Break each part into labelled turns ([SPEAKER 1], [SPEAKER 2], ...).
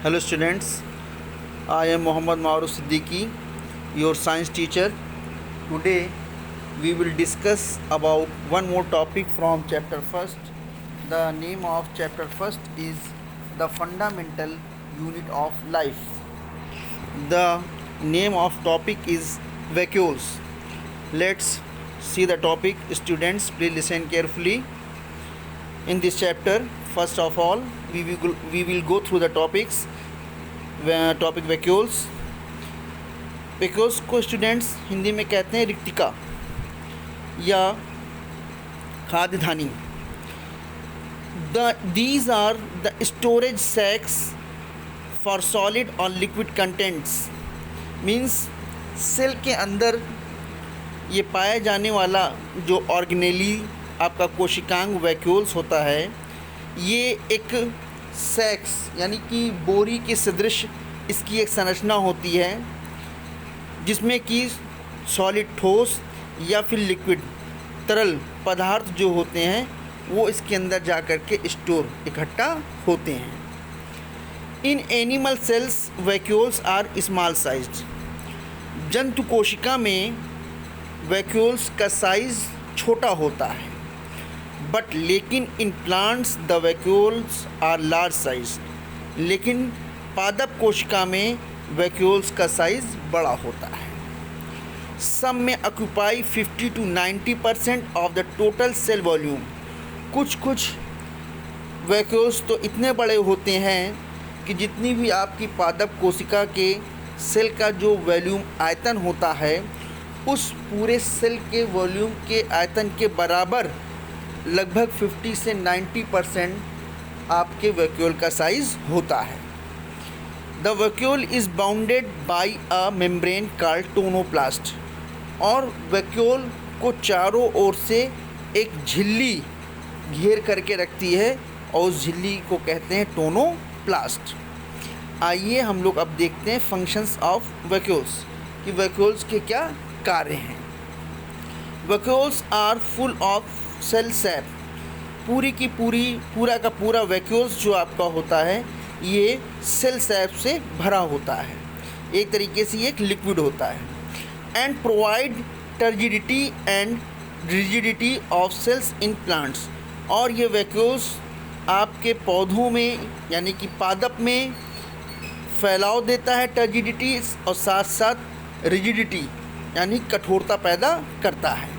[SPEAKER 1] Hello students, I am Mohammad Maruf Siddiqui, your science teacher. Today we will discuss about one more topic from chapter first. The name of chapter first is the fundamental unit of life. The name of topic is vacuoles. Let's see the topic. Students, please listen carefully. In this chapter, first of all, we will go through the topics. Topic vacuoles को students Hindi में कहते हैं रिक्तिका या खाद्यधानी. These are the storage sacs for solid और liquid contents. Means cell के अंदर ये पाया जाने वाला जो ऑर्गेनेली आपका कोशिकांग वैक्यूल्स होता है, ये एक सैक्स यानी कि बोरी के सदृश इसकी एक संरचना होती है, जिसमें कि सॉलिड ठोस या फिर लिक्विड तरल पदार्थ जो होते हैं वो इसके अंदर जा कर के स्टोर इकट्ठा होते हैं. In animal cells vacuoles are small sized. जंतु कोशिका में वैक्यूल्स का साइज़ छोटा होता है, बट लेकिन in plants the vacuoles are large size. लेकिन पादप कोशिका में वैक्यूल्स का साइज़ बड़ा होता है. सम में occupy 50 to 90% of the total sale volume. कुछ वैक्यूल्स तो इतने बड़े होते हैं कि जितनी भी आपकी पादप कोशिका के सेल का जो वॉल्यूम आयतन होता है, उस पूरे सेल के वॉल्यूम के आयतन के बराबर लगभग 50 से 90% आपके वैक्यूल का साइज़ होता है. The vacuole is bounded by a membrane called tonoplast. और वैक्यूल को चारों ओर से एक झिल्ली घेर करके रखती है और उस झिल्ली को कहते हैं टोनोप्लास्ट. आइए हम लोग अब देखते हैं फंक्शंस ऑफ वैक्यूल्स कि वैक्यूल्स के क्या कार्य हैं. Vacuoles are full of cell sap. पूरा का पूरा वैक्यूल्स जो आपका होता है ये सेल सैप से भरा होता है. एक तरीके से ये एक लिक्विड होता है. And provide turgidity and rigidity of cells in plants. और ये वैक्यूल्स आपके पौधों में यानी कि पादप में फैलाव देता है टर्जिडिटी, और साथ साथ रिजिडिटी यानी कठोरता पैदा करता है.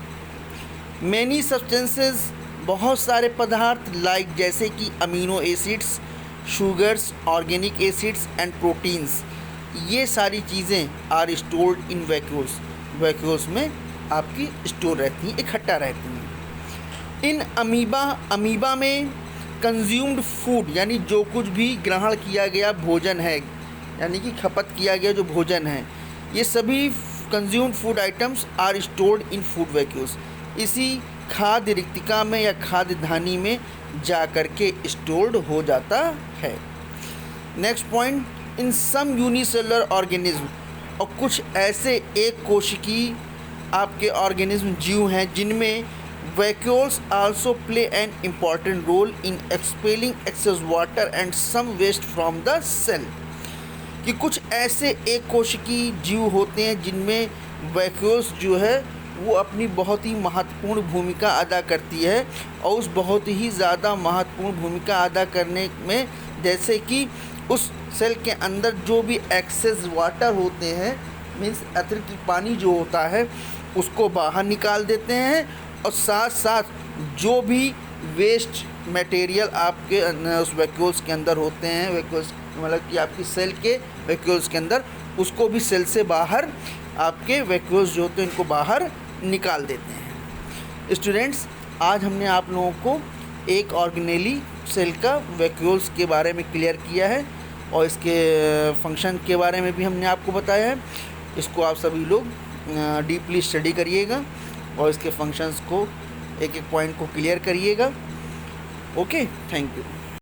[SPEAKER 1] मैनी सब्सटेंसेस, बहुत सारे पदार्थ लाइक जैसे कि amino acids, sugars, organic acids and proteins, ये सारी चीज़ें are stored in vacuoles. Vacuoles में आपकी स्टोर रहती हैं, इकट्ठा रहती हैं. इन अमीबा में कंज्यूम्ड फूड यानी जो कुछ भी ग्रहण किया गया भोजन है, यानी कि खपत किया गया जो भोजन है, ये सभी consumed food items are stored in food vacuoles. इसी खाद्य रिक्तिका में या खाद्यधानी में जा कर के स्टोर्ड हो जाता है. नेक्स्ट पॉइंट, इन सम यूनिसेलुलर ऑर्गेनिज्म. और कुछ ऐसे एक कोशिकी आपके ऑर्गेनिज्म जीव हैं जिनमें vacuoles also play an important role in expelling excess water and some waste from the cell. कि कुछ ऐसे एक कोशिकी जीव होते हैं जिनमें वैक्यूल्स जो है वो अपनी बहुत ही महत्वपूर्ण भूमिका अदा करती है. और उस बहुत ही ज़्यादा महत्वपूर्ण भूमिका अदा करने में, जैसे कि उस सेल के अंदर जो भी एक्सेस वाटर होते हैं, मीन्स अतिरिक्त पानी जो होता है उसको बाहर निकाल देते हैं. और साथ साथ जो भी वेस्ट मटेरियल आपके उस वैक्यूल्स के अंदर होते हैं, वैक्यूल्स मतलब कि आपकी सेल के वैक्यूल्स के अंदर, उसको भी सेल से बाहर आपके वैक्यूल्स जो होते हैं उनको बाहर निकाल देते हैं. स्टूडेंट्स, आज हमने आप लोगों को एक ऑर्गेनेली सेल का वैक्यूल्स के बारे में क्लियर किया है और इसके फंक्शन के बारे में भी हमने आपको बताया है. इसको आप सभी लोग डीपली स्टडी करिएगा और इसके फंक्शंस को एक एक पॉइंट को क्लियर करिएगा. Okay, thank you.